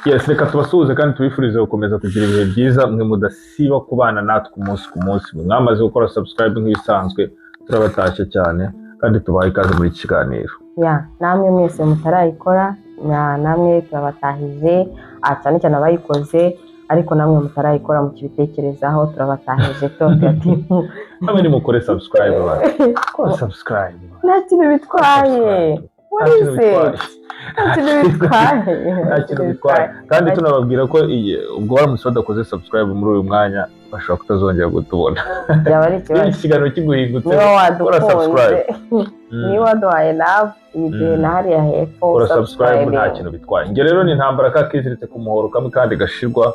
Yes, reka tubasuhuze kandi tubifurize gukomeza kugira ibihe byiza mwe mudasiba kubana natwe umunsi ku munsi. Mwamaze gukora subscribe nk'ibisanzwe turabatashye cyane kandi tubaye ikaze muri iki kiganiro. Namwe mwese mutarayikora namwe turabatahije cyane cyane abayikoze ariko namwe mutarayikora mu kibitekerezaho turabatahije ati namwe nimukore subscribe abantu. Subscribe. Nta kintu bitwaye. Kandi tunababwira ko ubwo waramutse badakoze subscribe muri uyu mwanya bashobora kutazongera kutubona. Byaba ari ikibazo. Ikiganiro kiguhingutse kora subscribe. Niba waduhaye love igihe na hariya hepfo kora subscribe nta kintu bitwaye. Nge rero ni intambara kakiziritse ku muhoro kamwe kandi gashirwa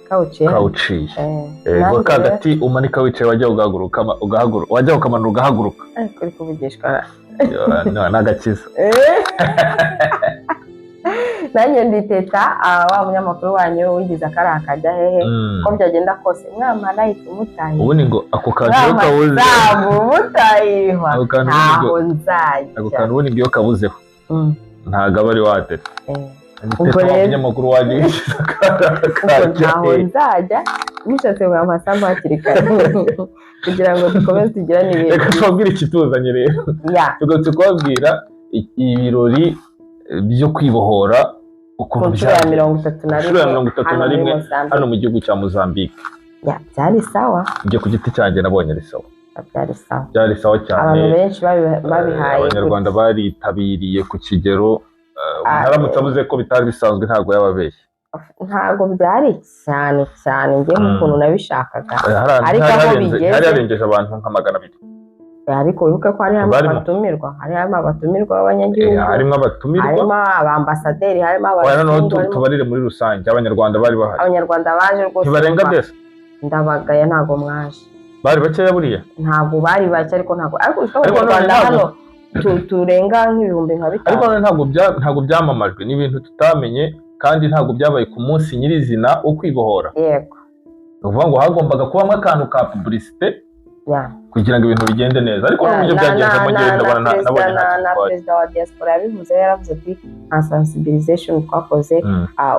kawuciye. Ego kagati umanika wicaye wajya ugahaguruka wajya ukamanura ugahaguruka. Ariko uri kuvugishwa n'agakiza. Nanjye nditeta wa munyamakuru wanyu wigize akara akajya hehe ko byagenda kose mwama like umutayi ubundi ngo ako kantu kabuze umutayihwa ntaho nzajya ako kantu ubundi ngiyo kabuzeho ntago abari watete ubwo rero umunyamakuru wanyu wigize akara akajya ntaho nzajya nishatse ngo amasambu hakiri kare kugira ngo dukomeze tugirane ibintu. Reka tubabwire ikituzanye rero tugatse kubabwira ibirori byo kwibohora ukuntu byari 31 hano mu gihugu cya Mozambique. Byari sawa. Ngiye ku giti cyanjye nabonye ari sawa. Byari sawa cyane. Abantu benshi babihaye. Abanyarwanda baritabiriye ku kigero haramutse abuze ko bitari bisanzwe ntago yababeshye. Ntago byari cyane ngiye ukuntu nabishakaga. Ariko aho bigeze hari yarengeje abantu nka 200. Ariko wibuke ko hari abatumirwa b'abanyagihugu, harimo abatumirwa, harimo abambasaderi, harimo abanyarwanda. Tubarire muri rusange abanyarwanda bari bahari. Abanyarwanda baje rwose ntibarenga dese. Ndabagaya ntago mwaje. Bari bakeya buriya. Ntago bari bake ariko abanyarwanda hano turenga nk'ibihumbi nka 5. Ariko ntago byamamajwe n'ibintu tutamenye kandi ntago byabaye ku munsi nyirizina wo kwibohora. Yego. Uvuga ngo hagombaga kubamo akantu ka publicité kugira ngo ibintu bigende neza ariko n'uburyo byagenze mu gihe nabonye na perezida wa diaspora yabivuze yaravuze ati nta sensibilisation twakoze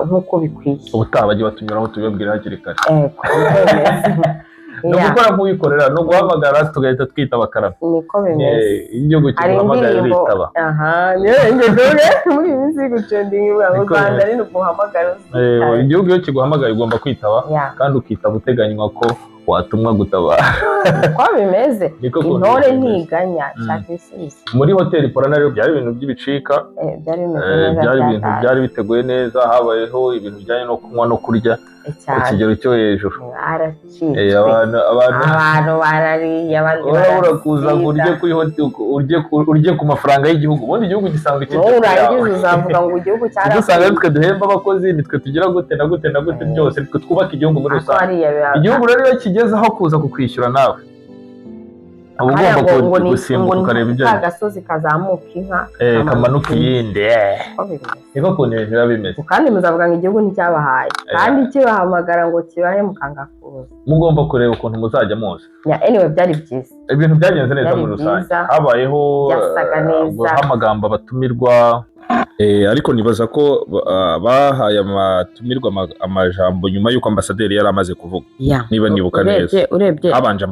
nk'uko bikwiye. Ubutaha bagiye batunyuraho tubibabwira hakiri kare. No gukora nk'uwikorera no guhamagara tugahita twitaba karabe. Niko bimeze. Igihugu kimuhamagara ritaba. Ngeze muri iminsi gucendinga mu Rwanda ari no guhamagara. Igihugu iyo kiguhamagara ugomba kwitaba kandi ukitaba uteganywa ko watumwa gutabara. Kwa bimeze intore ntiganya cyakwisisi. Muri hoteli Polana rero byari ibintu by'ibicika. Byari ibintu byari biteguye neza, habayeho ibintu bijyanye no kunywa no kurya ku kigero cyo hejuru. Abantu barariye abandi barakuza urye kuri hoteli urye ku mafaranga y'igihugu. Ubundi igihugu gisanga iki urangiza uzavuga ngo igihugu cyaravuye. Dusanga twe duhemba abakozi nitwe tugira gute na gute byose twe twubaka igihugu muri rusange. Igihugu rero kigeze aho kuza kukwishyura nawe ugomba gusimbuka ukareba ibyo agasozi kazamuka inka kamanuka iyindi niko kuntu biba bimeze kandi muzavuga ngo igihugu nticyabahaye kandi kibahamagara ngo kibahe mukangafuza. Mugomba kureba ukuntu muzajya muza. Anyway byari byiza, ibintu byagenze neza muri rusange. Habayeho amagambo abatumirwa ariko nibaza ko bahaye amatumirwa amajambo nyuma y'uko ambasaderi yari amaze kuvuga. Niba nibuka neza habanje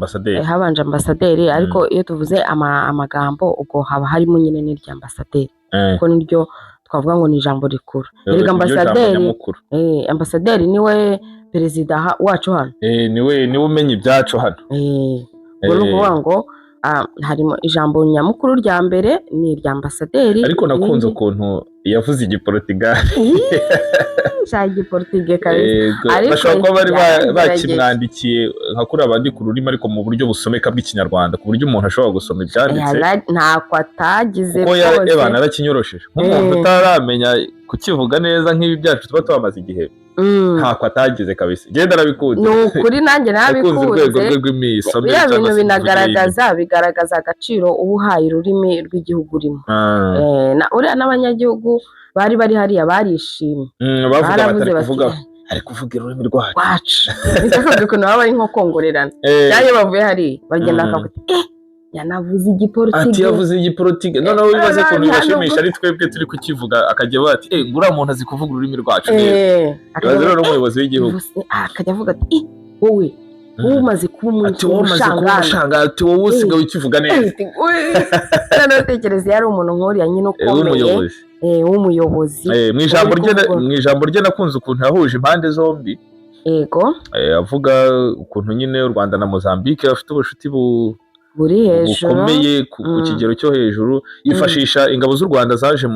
ambasaderi ariko iyo tuvuze amagambo ubwo haba harimo nyine n'irya ambasaderi kuko niryo twavuga ngo ni ijambo rikuru. Erega ambasaderi niwe perezida wacu hano, niwe umenya ibyacu hano. Ubwo ni ukuvuga ngo harimo ijambo nyamukuru rya mbere ni irya ambasaderi. Ariko nakunze ukuntu yavuze igiportugali. Igiportugali kabisa. Bashobora kuba bari bakimwandikiye nka kuri abandi ku rurimi ariko mu buryo busomeka bw'ikinyarwanda ku buryo umuntu ashobora gusoma ibyanditse. Ntako atagize rwose. Kuko narakinyorosheje. Nk'umuntu utaramenya kukivuga neza nk'ibi byacu tuba twamaze igihe. Ntako atagize kabisa. Genda arabikunze. Ni ukuri nanjye narabikunze. Urwego rw'imisomo bintu bigaragaza agaciro ubuhaye ururimi rw'igihugu urimo. Uriya n'abanyagihugu bari hariya barishimye. Bavuga ari kuvuga ururimi rwacu. Nikavuze ukuntu baba bari nko kongorerana. Yaje bavuye hariya bagenda bakavuga yanavuze igiportugais ati yavuze igiportugais noneho bibaze ko bibashimisha ari twebwe turi kukivuga akajya bati ngura muntu azi kuvuga ururimi rwacu neza ibaze rero umuyobozi w'igihugu akajya avuga ati wowe umaze kuba umushangazi ati wowe usigaye ukivuga neza noneho tekereza yari umuntu nk'uriya nyine ukomeye w'umuyobozi mu ijambo rye nakunze ukuntu yahuje impande zombi yego avuga ukuntu nyine u Rwanda na Mozambique bafite ubucuti buri hejuru bukomeye ku kigero cyo hejuru yifashisha ingabo z'u Rwanda zaje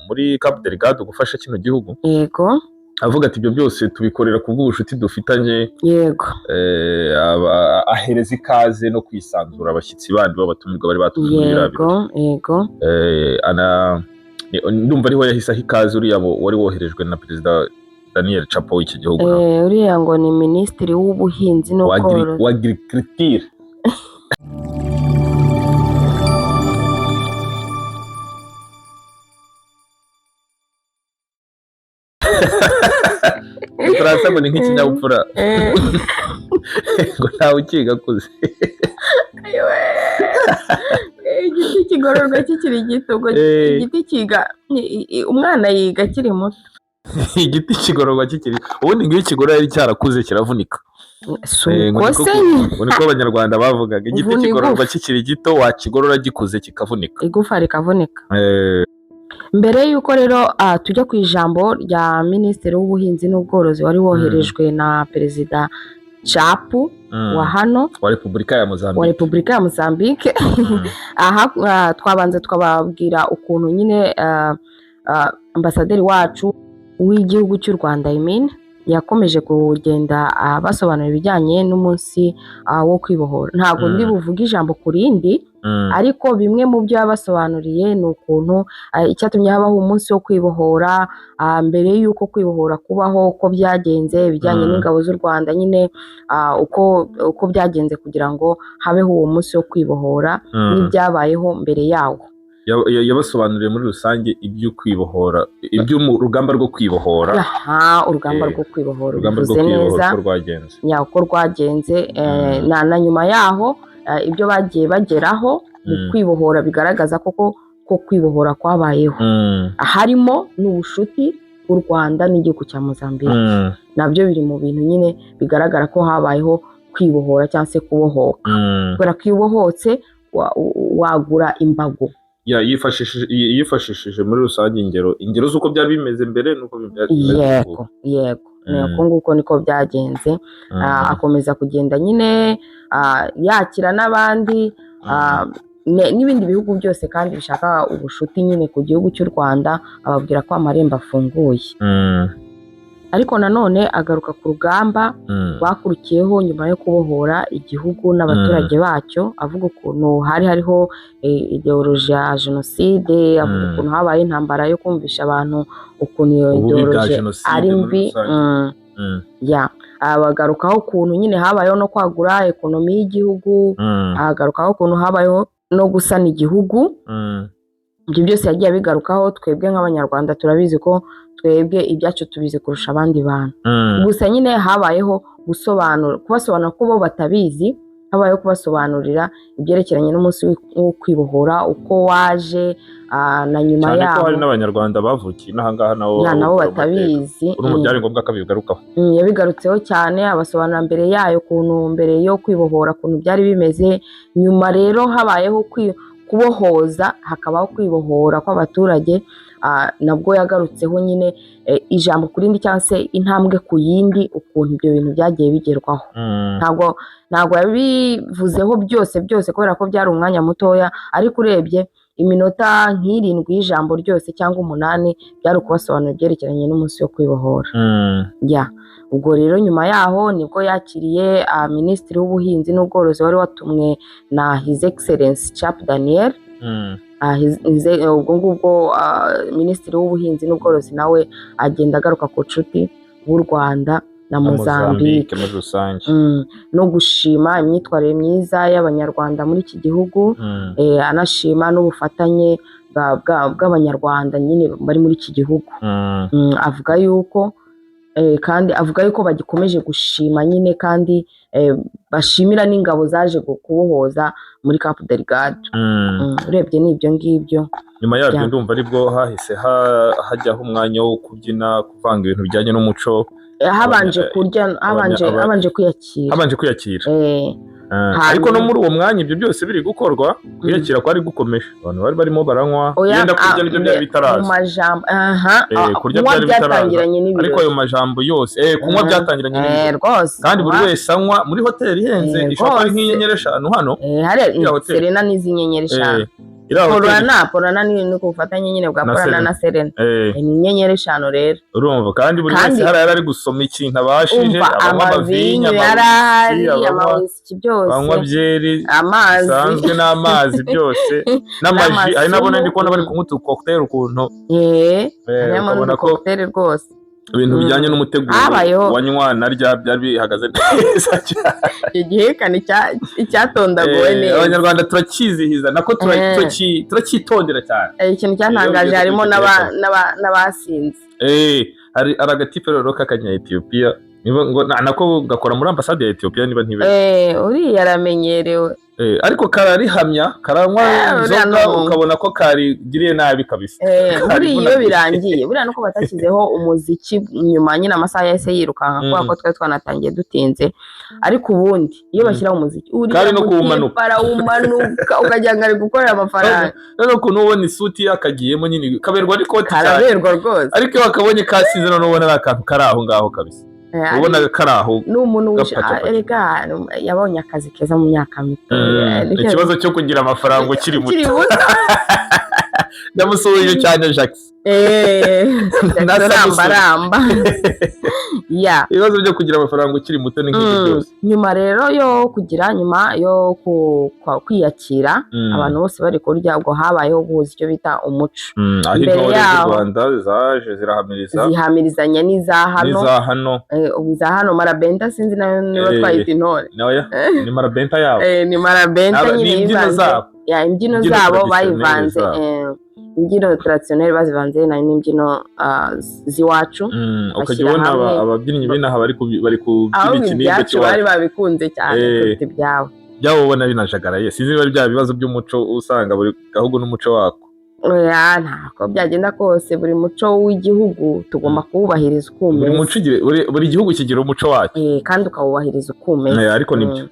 muri Cabo Delgado gufasha kino gihugu yego avuga ati ibyo byose tubikorera ku bw'ubucuti dufitanye yego ahereza ikaze no kwisanzura abashyitsi bandi b'abatumirwa bari batumiwe muri yego yego ndumva ariho yahise aho ikaze uriya wari woherejwe na perezida Daniel Chapo w'iki gihugu uriya ngo ni minisitiri w'ubuhinzi n'ubworozi wa agriculture Ufaransa ngo ni nk'ikinyabupfura ngo ntawe ukiga akuze igiti kigororwa kikiri gito igiti kiga umwana yiga akiri muto igiti kigororwa kikiri ubundi ngo iyo kigorora yari cyarakuze kiravunika niko abanyarwanda bavugaga igiti kigororwa kikiri gito wakigorora gikuze kikavunika igufa rikavunika mbere y'uko rero tujya ku ijambo rya minisitiri w'ubuhinzi n'ubworozi wari woherejwe na perezida Chapo wa hano wa Repubulika ya Mozambique aha twabanze twababwira ukuntu nyine ambasaderi wacu w'igihugu cy'u Rwanda yakomeje kugenda basobanura ibijyanye n'umunsi wo kwibohora ntabwo ndi buvuge ijambo ku rindi ariko bimwe mu byo yabasobanuriye ni ukuntu icyatumye habaho umunsi wo kwibohora mbere y'uko kwibohora kubaho uko byagenze ibijyanye n'ingabo z'u Rwanda nyine uko byagenze kugira ngo habeho uwo munsi wo kwibohora n'ibyabayeho mbere yawo yabasobanuriye muri rusange ibyo kwibohora urugamba rwo kwibohora urugamba rwo kwibohora bivuze neza uko rwagenze na nyuma yaho ibyo bagiye bageraho mu kwibohora bigaragaza ko kwibohora kwabayeho harimo n'ubushuti bw'u Rwanda n'igihugu cya Mozambique nabyo biri mu bintu nyine bigaragara ko habayeho kwibohora cyangwa se kubohoka kubera ko iyo ubohotse wagura imbago yifashishije muri rusange ingero z'uko byari bimeze mbere n'uko byari bimeze yego nuko nguko niko byagenze akomeza kugenda nyine yakira n'abandi n'ibindi bihugu byose kandi bishaka ubushuti nyine ku gihugu cy'u Rwanda ababwira ko amarembo afunguye ariko nanone agaruka ku rugamba bakurikiyeho nyuma yo kubohora igihugu n'abaturage bacyo avuga ukuntu hariho ideoloji ya jenoside avuga ukuntu habaye intambara yo kumvisha abantu ukuntu iyo ideoloji ari mbi bagarukaho ukuntu nyine habayeho no kwagura ekonomi y'igihugu hagarukaho ukuntu habayeho no gusana igihugu ibyo byose yagiye abigarukaho twebwe nk'abanyarwanda turabizi ko twebwe ibyacu tubizi kurusha abandi bantu gusa nyine habayeho kubasobanura ko bo batabizi habayeho kubasobanurira ibyerekeranye n'umunsi wo kwibohora uko waje na nyuma yaho cyane ko hari n'abanyarwanda bavukiye n'ahangaha nabo batabizi byari ngombwa ko abigarukaho yabigarutseho cyane abasobanura mbere yayo ukuntu mbere yo kwibohora ukuntu byari bimeze nyuma rero habayeho kubohoza hakabaho kwibohora kw'abaturage nabwo yagarutseho nyine ijambo ku rindi cyangwa se intambwe ku yindi ukuntu ibyo bintu byagiye bigerwaho ntabwo yabivuzeho byose kubera ko byari umwanya mutoya ariko urebye iminota nk'irindwi y'ijambo ryose cyangwa 8 byari ukubasobanurira ibyerekeranye n'umunsi wo kwibohora ubwo rero nyuma yaho nibwo yakiriye minisitiri w'ubuhinzi n'ubworozi wari watumwe na His Excellency Chapo Daniel ubwo ngubwo minisitiri w'ubuhinzi n'ubworozi nawe agenda agaruka ku nshuti b'u Rwanda na Mozambique muri rusange no gushima imyitwarire myiza y'abanyarwanda muri iki gihugu anashima n'ubufatanye bw'abanyarwanda nyine bari muri iki gihugu avuga yuko kandi avuga yuko bagikomeje gushima nyine kandi bashimira n'ingabo zaje kubohoza muri Cap Delgado. Urebye n'ibyo ngibyo nyuma yabyo ndumva aribwo hahise hajyaho umwanya wo kubyina kuvanga ibintu bijyanye n'umuco, habanje kurya, habanje kwiyakira. Ariko no muri uwo mwanya ibyo byose biri gukorwa, kwiyakira kwari gukomeje, abantu bari barimo baranywa, yenda kurya nibyo byari bitaraza mu majambo. Kurya byari bitaraza, ariko ayo majambo yose kunywa byatangiranye n'ibirori rwose, kandi buri wese anywa muri hoteli ihenze ishobora kuba nk'inyenyeri 5 hano, Serena n'izinyenyeri 5. Porana ni kufatanya nyine bwa Porana na Serena, ni inyenyeri 5 rero urumva, kandi buri wese ari gusoma ikintu abashije, amavinyo yarahari, amawhisky byose, banywa byeri, amazi sanzwe n'amazi byose n'amaji, ari nabone ndi kubona bari kunywa cocktail ukuntu harimo cocktail rwose, ibintu bijyanye n'umuteguro wanywa narya byari bihagaze neza cyane. Igihekane icyatondaguwe neza, Abanyarwanda turakizihiza nako turacyitondera cyane. Ikintu cyantangaje harimo n'abasinze, hari agatipe rero k'akanya Ethiopia ngo nako gakora muri ambasade ya Ethiopia niba ntibere, uriya aramenyerewe, ariko kararihamya, karanywa inzoga ukabona ko karigiriye nabi kabisa. Iyo birangiye buriya nuko batashyizeho umuziki nyuma nyine amasaha yahise yirukanka kubera ko twari twanatangiye dutinze, ariko ubundi iyo bashyiraho umuziki uri no kuwumanuka ukajya ngo ari gukorera amafaranga, rero ukuntu ubona isuti yakagiyemo nyine kaberwa ariko karaberwa rwose, ariko wakabonye kasize none ubona ari akantu kari aho ngaho kabisa, ubona kari aho n'umuntu erega yabonye akazi keza mu myaka mito. Ikibazo cyo kugira amafaranga ukiri muto ndamusuhuje cyane Jacques, ramba ibibazo byo kugira amafaranga ukiri muto ni nk'ibyo byose. Nyuma rero nyuma yo kwiyakira, abantu bose bari kurya, ubwo habayeho guhuza icyo bita umuco. Imbere yaho Rwanda zaje zihamirizanya n'iza hano, iza hano Marabenta sinzi nayo niba twayita intore, ni Marabenta yabo, ni Marabenta nyine imbyino zabo bayivanze, imbyino traditionnel bazivanze n'imbyino z'iwacu. Ukajya ubona ababyinnyi b'inaha bari kubyina ikinimba cyo bari babikunze cyane kuruta ibyabo ubona binajagaraye. Sinzi niba bya bibazo by'umuco usanga buri gahugu n'umuco wako. Ntabwo byagenda kose, buri muco w'igihugu tugomba kuwubahiriza uko umeze. Buri gihugu kigira umuco wacyo, kandi ukawubahiriza uko umeze. Ariko nibyo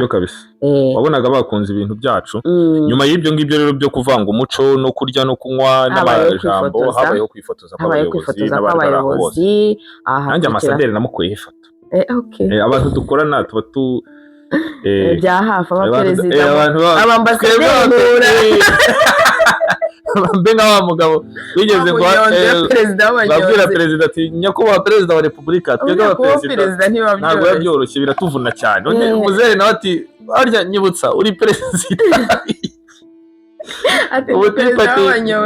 kabisa, wabonaga bakunze ibintu byacu. Nyuma y'ibyo ngibyo rero byo kuvanga umuco no kurya no kunywa n'amajambo, habayeho kwifotoza kw'abayobozi. Nanjye Ambasaderi namukuyeho ifoto, abantu dukorana tuba bya hafi, abaperezida, abambasaderi mbe nka wa mugabo wigeze babwira perezida ati nyakubahwa perezida wa repubulika, twebwe abaperezida ntabwo biba byoroshye, biratuvuna cyane. None muzehe nawe ati harya nyibutsa uri perezida,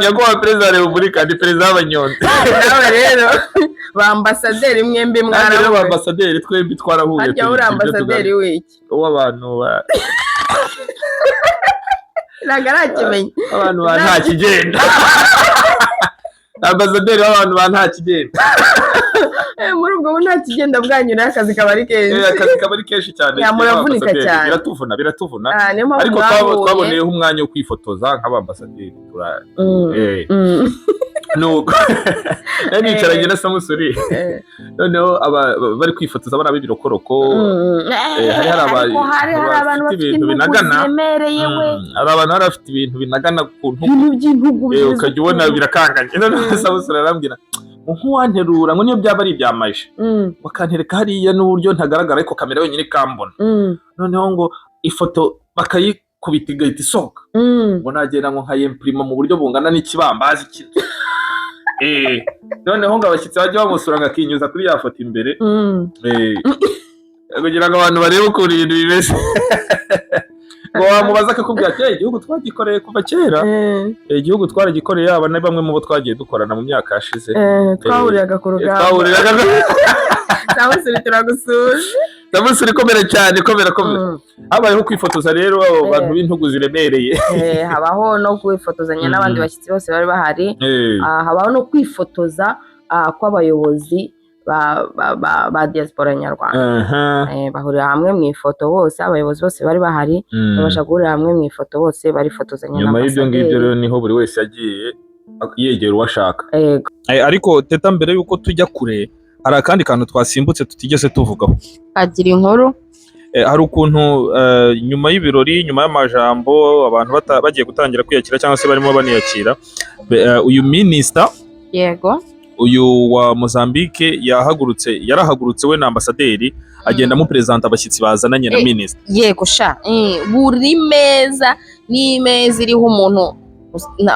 nyakubahwa perezida wa repubulika ni perezida w'abanyonzi. Nawe rero ba ambasaderi mwembi mwarahuye, ba ambasaderi twembi twarahuye. Harya uri ambasaderi w'iki? W'abantu nagarakimenya abantu ba nta kigenda, ambasaderi w'abantu ba nta kigenda. Muri ubwo nta kigenda bwanyura, akazi kaba ari kenshi, akazi kaba ari kenshi cyane, muravunika cyane, biratuvuna. Ariko twaboneyeho umwanya wo kwifotoza nk'abambasaderi. Nuko nicaranye na Samusuri, noneho bari kwifotoza bari abibirokoroko, hari abantu bafite ibintu binagana, hari abantu bari bafite ibintu binagana ku ntugu, ukajya ubona birakanganye. Noneho Samusuri arambwira nkuwanterura ngo niyo byaba ari ibyamaje, bakantereka hariya n'uburyo ntagaragara ariko kamera yonyine ikambona, noneho ngo ifoto bakayikubita igahita isohoka, ngo nagenda ngo nkayimprima mu buryo bungana n'ikibambazi cy'inzu. Noneho ngo abashyitsi bajya bamusura ngakinyuza kuri ya foto imbere, kugira ngo abantu barebe ukuntu ibintu bimeze. Ngo wamubaza akakubwira ati igihugu twagikoreye kuva kera, igihugu twaragikoreye, aba na bamwe mu bo twagiye dukorana mu myaka yashize, twahuriraga ku rugamba. Samusuri turagusuje, Samusuri komera cyane, komera. Habayeho kwifotoza rero abantu b'intugu ziremereye, habaho no kwifotozanya n'abandi bashyitsi bose bari bahari, habaho no kwifotoza kw'abayobozi ba diaspora nyarwanda bahurira hamwe mu ifoto bose, abayobozi bose bari bahari babasha guhurira hamwe mu ifoto bose barifotozanya nyuma y'ibyo ngibyo rero niho buri wese yagiye yegera uwo ashaka. Ariko Teta, mbere yuko tujya kure hari akandi kantu twasimbutse tutigeze tuvugaho. Agira inkuru hari ukuntu nyuma y'ibirori, nyuma y'amajambo, abantu bagiye gutangira kwiyakira cyangwa se barimo baniyakira, uyu minisita yego uyu wa Mozambique yarahagurutse we na ambasaderi agenda mu presenta abashyitsi bazananye na minisita. Yego sha buri meza ni meza iriho umuntu,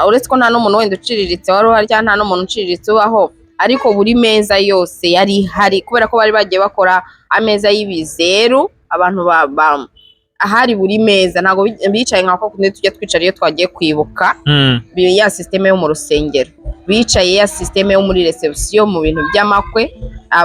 uretse ko nta n'umuntu wenda uciriritse wari uhari cyangwa nta n'umuntu uciriritse ubaho, ariko buri meza yose yari hari kubera ko bari bagiye bakora ameza y'ibizeru, abantu ahari buri meza ntabwo bicaye nk'ako kundi tujya twicara iyo twagiye kwibuka ya systeme yo mu rusengero, bicaye ya systeme yo muri reception mu bintu by'amakwe.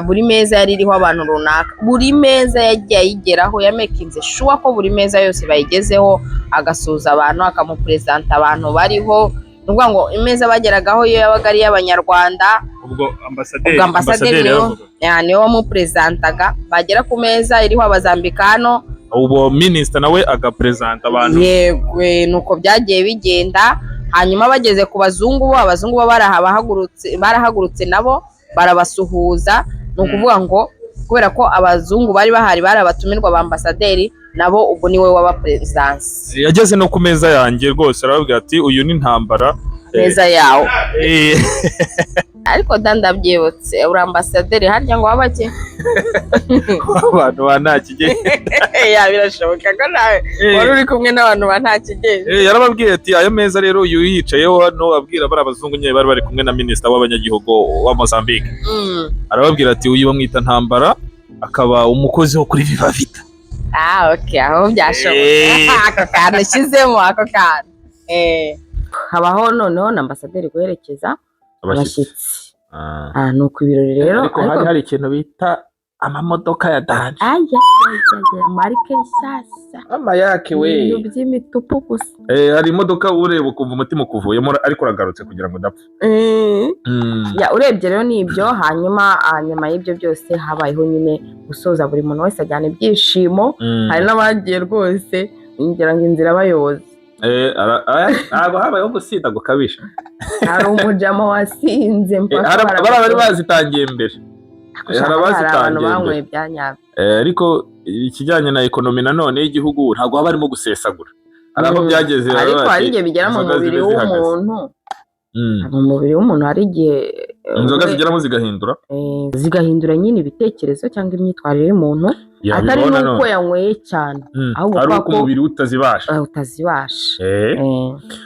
Buri meza yari iriho abantu runaka, buri meza yagiye ayigeraho, yamekinze shuwa ko buri meza yose bayigezeho, agasuza abantu, akamupresenta abantu bariho. Nuvuga ngo imeza bageragaho iyo yabaga ari y'abanyarwanda, ubwo ambasaderi niwe wamupresentaga. Bagera ku meza iriho abazambikano, ubu minisita nawe agapresenta abantu. Yego nuko byagiye bigenda. Hanyuma bageze ku bazungu bo barahagurutse nabo barabasuhuza. Ni ukuvuga ngo kubera ko abazungu bari bahari bari abatumirwa ba ambasaderi, nabo ubwo niwe w'abapresidence. Yageze no ku meza yanjye rwose arababwira ati uyu ni Ntambara meza yawe. Ariko ndabyibutse uri ambasaderi harya ngo wabake abantu ba nta kigenda. Birashoboka ko nawe wari uri kumwe n'abantu ba nta kigenda. Yarababwiye ati ayo meza rero uyu yicayeho hano, abwira bari abazungu nyine bari bari kumwe na minisita w'abanyagihugu wa Mozambique. Arababwira ati uyu bamwita Ntambara, akaba umukozi wo kuri Viva Vita. Okay, aho byashoboka ako kantu ushyizemo ako kantu. Habaho noneho na ambasaderi guherekeza abashyitsi. Nuko ibirori rero ariko hari ikintu bita amamodoka ya danje. Marike sasa amayake we ibintu by'imitupu gusa. Hari imodoka ureba ukumva umutima ukuvuyemo ariko uragarutse kugira ngo udapfa. Urebye rero nibyo. Hanyuma y'ibyo byose habayeho nyine gusoza, buri muntu wese ajyana ibyishimo. Hari n'abagiye rwose ngira ngo inzira bayobozi. Ntabwo habayeho gusinda gukabisha. Hari umujama wasinze bari bazitangiye mbere. Hari abantu banyweye ibyanyabyo. Ariko ikijyanye na ekonomi nanone y'igihugu ntabwo haba harimo gusesagura. Hari aho byageze, ariko hari igihe bigera mu mubiri w'umuntu. Mu mubiri w'umuntu hari igihe inzoga zigeramo zigahindura nyine ibitekerezo cyangwa imyitwarire y'umuntu, atari nuko yanyweye cyane, ahubwo ko umubiri utazibasha.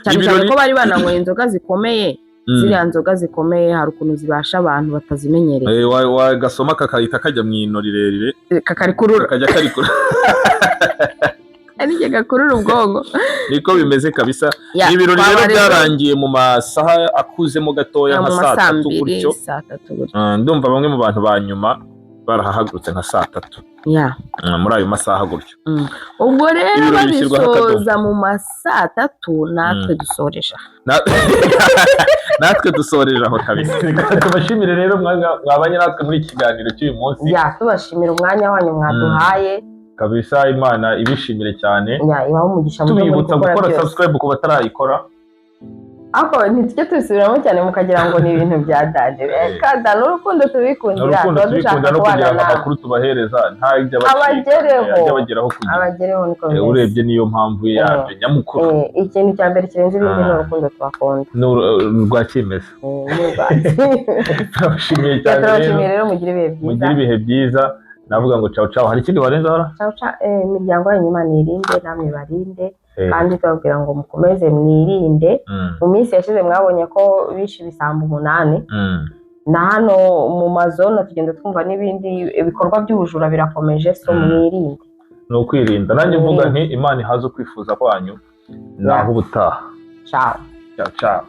Cyane ko bari bananyweye inzoga zikomeye. Ziriya nzoga zikomeye hari ukuntu zibasha abantu batazimenyereye. Wagasoma kakahita kajya mu ino rirerire kakarikurura kajya karikura. Ari gakurura ubwongo. Niko bimeze kabisa. Ibirori rero byarangiye mu masaha akuzemo gatoya nka saa 3 gutyo. Ndumva bamwe mu bantu ba nyuma barahagurutse nka saa 3 muri ayo masaha gutyo. Ubwo rero babisoza mu masaa 3 natwe dusoreje natwe dusoreje aho kabisa. Tubashimire rero mwabanye natwe muri kiganiro cy'uyu munsi. Tubashimira umwanya wanyu mwaduhaye kabisa. Imana ibishimire cyane. Ibaho umugisha tubibutsa gukora subscribe ku batarayikora. Ako ntitujye tubisubiramo cyane mukagira ngo ni ibintu bya danje. Kada n'urukundo tubikundira, dushaka no kugira amakuru tubahereza nta ibyo abageraho abagereho niko bimeze. Urebye niyo mpamvu yabyo nyamukuru. Ikintu cya mbere kirenze ibindi ni urukundo twakunda. Rwa kimeza. Turabashimiye cyane. Turabashimiye rero mugire ibihe byiza. Navuga ngo ciao ciao. Hari ikindi warenza hora? Ciao ciao. Imiryango yanyu Imana irinde namwe barinde. Kandi tubabwira ngo mukomeze mwirinde. Mu minsi yashize mwabonye ko bishe ibisambo 8. Na hano mu mazone tugenda twumva n'ibindi ibikorwa by'ubujura birakomeje, so mwirinde. No kwirinda. Nanjye mvuga nti Imana ihaze kwifuza kwanyu. Naho ubutaha. Ciao. Ciao ciao.